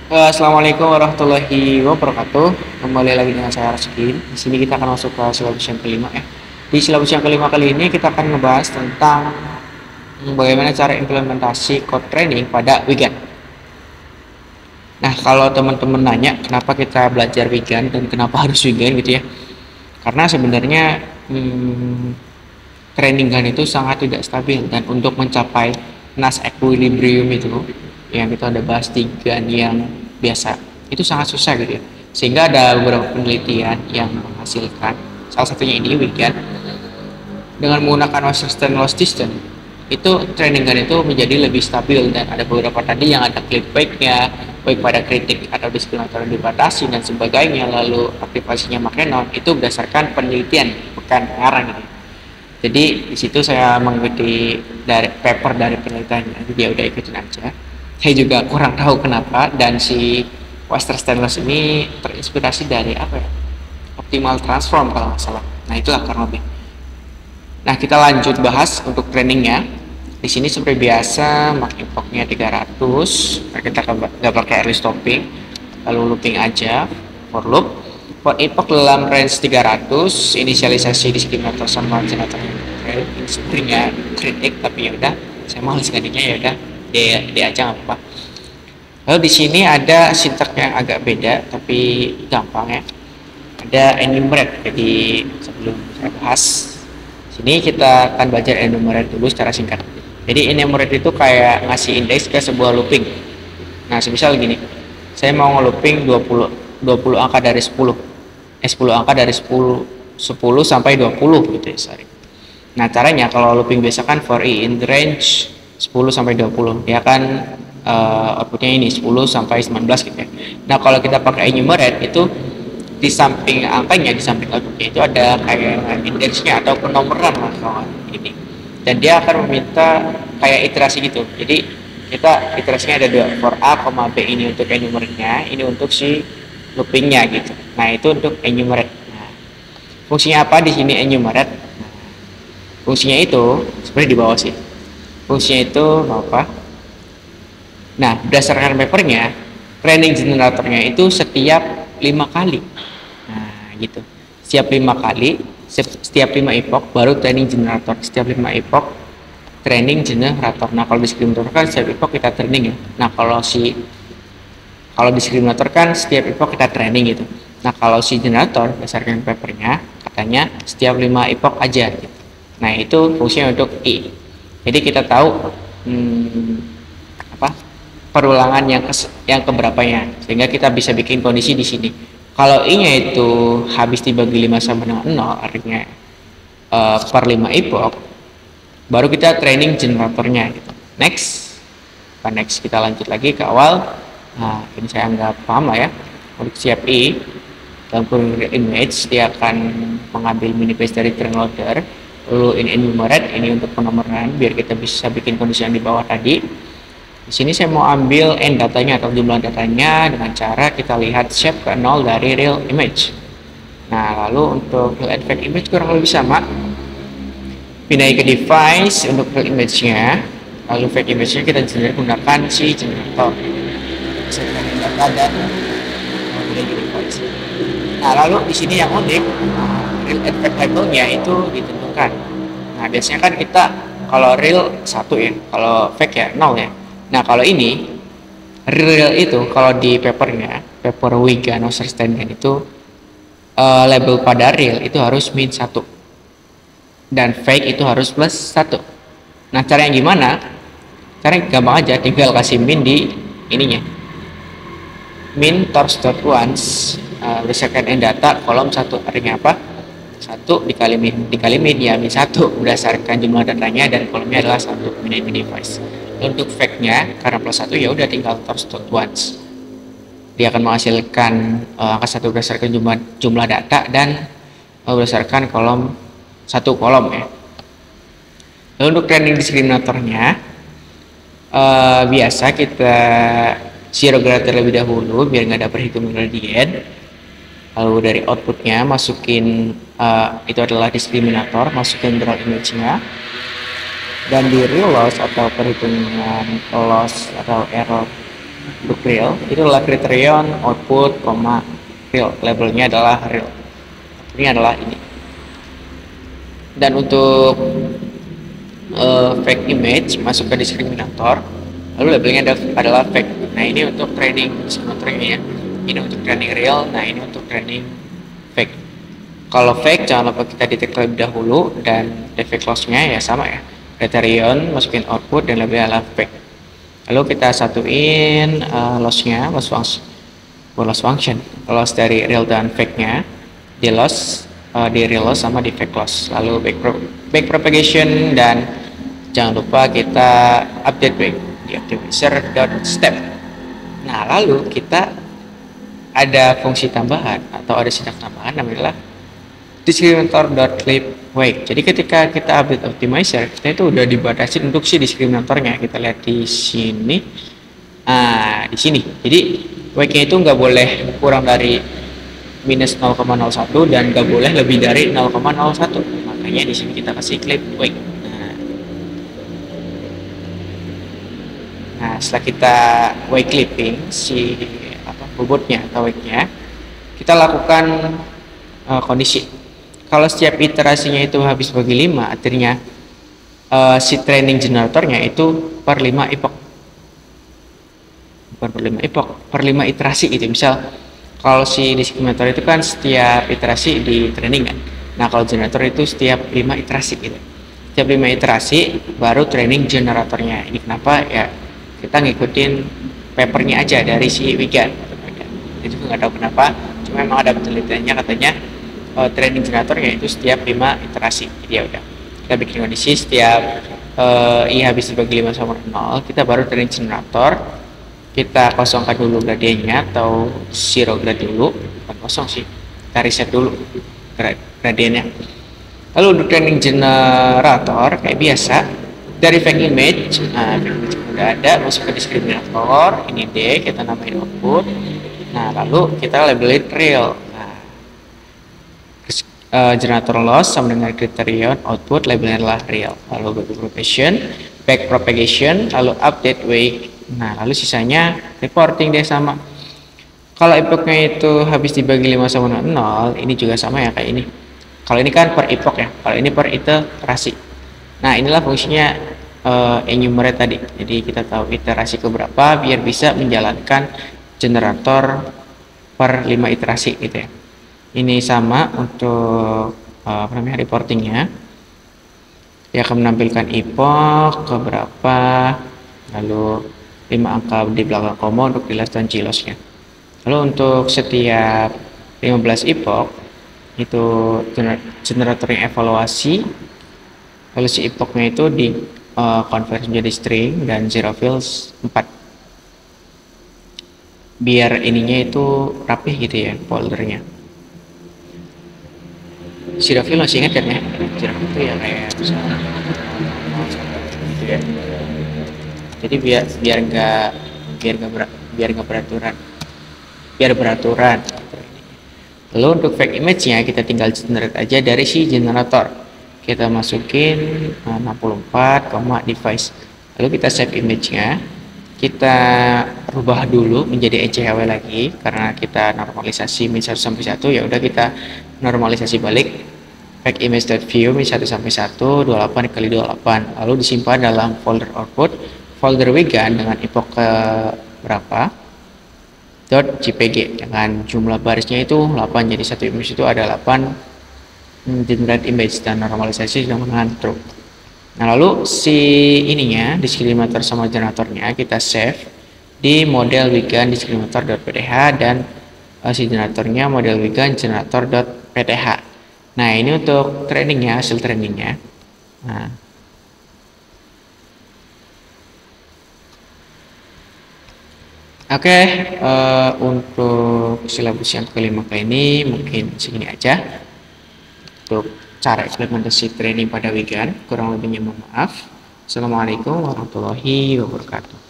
Assalamualaikum warahmatullahi wabarakatuh. Kembali lagi dengan saya Raskin. Di sini kita akan masuk ke silabus yang kelima ya. Di silabus yang kelima kali ini kita akan membahas tentang bagaimana cara implementasi code training pada weekend. Nah, kalau teman-teman nanya kenapa kita belajar weekend dan kenapa harus weekend gitu ya. Karena sebenarnya training gun itu sangat tidak stabil dan untuk mencapai NAS equilibrium itu yang kita udah bahas di gun yang biasa itu sangat susah gitu ya, sehingga ada beberapa penelitian yang menghasilkan salah satunya ini weekend dengan menggunakan Western Stainless System itu training gun itu menjadi lebih stabil dan ada beberapa tadi yang ada clickbacknya baik pada kritik atau diskriminator yang dibatasi dan sebagainya, lalu aktivasinya pakai non itu berdasarkan penelitian bukan ngarang gitu. Jadi di situ saya mengikuti dari paper dari penelitiannya, jadi ya udah ikutin aja. Saya juga kurang tahu kenapa, dan si Western Stainless ini terinspirasi dari apa ya? Optimal Transform kalau nggak salah. Nah itulah kurang lebih. Nah kita lanjut bahas untuk trainingnya. Di sini seperti biasa, mark epochnya 300. Nah, kita nggak pakai early stopping, lalu looping aja for loop. For epoch dalam range 300, inisialisasi diskriminator sama generator stringnya kritik, tapi ya udah saya malas gantinya, ya udah dia aja nggak apa-apa. Lalu di sini ada syntax yang agak beda tapi gampang ya. Ada enumerate. Jadi sebelum saya bahas, sini kita akan belajar enumerate dulu secara singkat. Jadi enumerate itu kayak ngasih indeks ke sebuah looping. Nah, semisal gini, saya mau nge-looping 20 angka dari 10. 10 angka dari 10 sampai 20 gitu ya, sorry. Nah, caranya kalau looping biasa kan for i in the range 10 sampai 20. Dia kan outputnya ini 10 sampai 19 gitu ya. Nah, kalau kita pakai enumerate itu di samping angkanya, di samping outputnya itu ada kayak indeksnya atau penomoran lah kawan ini. Dan dia akan meminta kayak iterasi gitu. Jadi kita iterasinya ada dua, for a, b ini untuk enumerate-nya, ini untuk si loopingnya gitu. Nah itu untuk enumerate. Nah, fungsinya apa di sini enumerate? Nah, fungsinya itu sebenarnya di bawah sih. Fungsinya itu apa? Nah berdasarkan papernya, training generatornya itu setiap 5 kali. Nah gitu. Setiap 5 kali, setiap 5 epoch baru training generator. Setiap 5 epoch training generator. Nah kalau diskriminator kan setiap epoch kita training ya. Nah kalau diskriminator kan setiap epoch kita training gitu. Nah kalau si generator berdasarkan papernya katanya setiap 5 epoch aja gitu. Nah itu fungsinya untuk i. Jadi kita tahu apa perulangan yang keberapanya, sehingga kita bisa bikin kondisi di sini. Kalau i-nya itu habis dibagi 5 sama dengan 0, artinya per 5 epoch, baru kita training generatornya gitu. Next kita lanjut lagi ke awal. Nah ini saya anggap paham lah ya. Untuk siap i dalam kurung image, dia akan mengambil manifest dari train loader, lalu in enumerate ini untuk penomoran biar kita bisa bikin kondisi yang di bawah tadi. Di sini saya mau ambil n datanya atau jumlah datanya dengan cara kita lihat shape ke 0 dari real image. Nah lalu untuk real and fake image kurang lebih sama, pindahin ke device untuk real image-nya, lalu fake image-nya kita gunakan si generator. Data dan device. Nah lalu di sini yang unik, real and fake label-nya itu ditentukan. Nah biasanya kan kita kalau real 1 ya, kalau fake ya 0 ya. Nah kalau ini real itu kalau di papernya, paper Wigan Osterstenden itu label pada real itu harus min 1 dan fake itu harus plus 1. Nah cara yang gimana? Caranya gampang aja, tinggal kasih min di ininya, min torch.once berdasarkan n data kolom 1, artinya apa? 1 dikali min ya min 1 berdasarkan jumlah datanya dan kolomnya adalah 1 min device. Untuk fake nya karena plus 1 ya udah tinggal torch.once, dia akan menghasilkan angka 1 berdasarkan jumlah data dan berdasarkan kolom 1 kolom ya. Lalu untuk training diskriminatornya biasa kita zero grade terlebih dahulu biar nggak ada perhitungan gradient. Lalu dari outputnya masukin itu adalah diskriminator, masukin draw image-nya, dan di real loss atau perhitungan loss atau error Untuk real itu adalah criterion output, real, labelnya adalah real. Ini adalah ini. Dan untuk fake image masuk ke diskriminator, lalu labelnya adalah fake. Nah ini untuk training diskriminatornya ya. Ini untuk training real, nah ini untuk training fake. Kalau fake jangan lupa kita detek terlebih dahulu, dan defect loss-nya ya sama ya. Criterion masukin output dan labelnya adalah fake. Lalu kita satuin loss-nya, loss function, loss dari real dan fake-nya, di loss, di real loss sama di fake loss. Lalu back propagation, dan jangan lupa kita update back di optimizer.step. Nah lalu kita ada fungsi tambahan atau ada sinak tambahan namanya discriminator.clip-wake. Jadi ketika kita update optimizer, kita itu udah dibatasi untuk si diskriminatornya. Kita lihat di sini, di sini. Jadi wake-nya itu nggak boleh kurang dari minus 0,01 dan nggak boleh lebih dari 0,01. Makanya di sini kita kasih clip wake. Nah, setelah kita wake clipping si bobotnya atau wake-nya, kita lakukan kondisi. Kalau setiap iterasinya itu habis bagi 5, artinya si training generatornya itu per 5 epoch. Bukan per 5 epoch, per 5 iterasi gitu. Misal kalau si diskriminator itu kan setiap iterasi di training kan. Nah, kalau generator itu setiap 5 iterasi gitu. Setiap 5 iterasi baru training generatornya. Ini kenapa ya kita ngikutin papernya aja dari si Wigan. Itu nggak tahu kenapa, cuma memang ada penelitiannya katanya training generatornya itu setiap 5 iterasi. Jadi ya udah, kita bikin kondisi setiap i habis dibagi 5 sama 0, kita baru training generator. Kita kosongkan dulu gradiennya atau zero grad dulu, bukan kosong sih, kita reset dulu gradiennya. Lalu untuk training generator kayak biasa dari fake image, fake image udah ada, masuk ke diskriminator, ini D, kita namain output. Nah lalu kita labelin real. Generator loss sama dengan criterion output labelnya adalah real. Lalu back propagation, lalu update wake. Nah lalu sisanya reporting deh sama. Kalau epochnya itu habis dibagi 5 sama 0, ini juga sama ya kayak ini. Kalau ini kan per epoch ya, kalau ini per iterasi. Nah inilah fungsinya enumerate tadi. Jadi kita tahu iterasi keberapa biar bisa menjalankan generator per 5 iterasi gitu ya. Ini sama untuk reportingnya. Dia akan menampilkan epoch keberapa, lalu 5 angka di belakang koma untuk dilas dan cilosnya. Lalu untuk setiap 15 epoch itu generatornya evaluasi, lalu si epochnya itu di convert menjadi string dan zero fills 4, biar ininya itu rapih gitu ya foldernya. Zero fill masih ingat kan ya? Zero fill itu ya kayak misalnya gitu ya. Jadi biar nggak beraturan. Lalu untuk fake image-nya kita tinggal generate aja dari si generator. Kita masukin 64, device. Lalu kita save image-nya. Kita rubah dulu menjadi ECHW lagi karena kita normalisasi min 1 sampai 1. Ya udah kita normalisasi balik fake image.view min 1 sampai 1 28 kali 28, lalu disimpan dalam folder output, folder Wigan dengan epoch ke berapa .jpg dengan jumlah barisnya itu 8, jadi satu image itu ada 8 generate image dan normalisasi sudah mengantuk. Nah lalu si ininya diskriminator sama generatornya kita save di model Wigan diskriminator.pth dan si generatornya model Wigan generator.pth. Nah ini untuk trainingnya, hasil trainingnya. Nah oke, untuk silabus yang kelima kali ini mungkin segini aja untuk cara implementasi training pada Wigan. Kurang lebihnya mohon maaf. Assalamualaikum warahmatullahi wabarakatuh.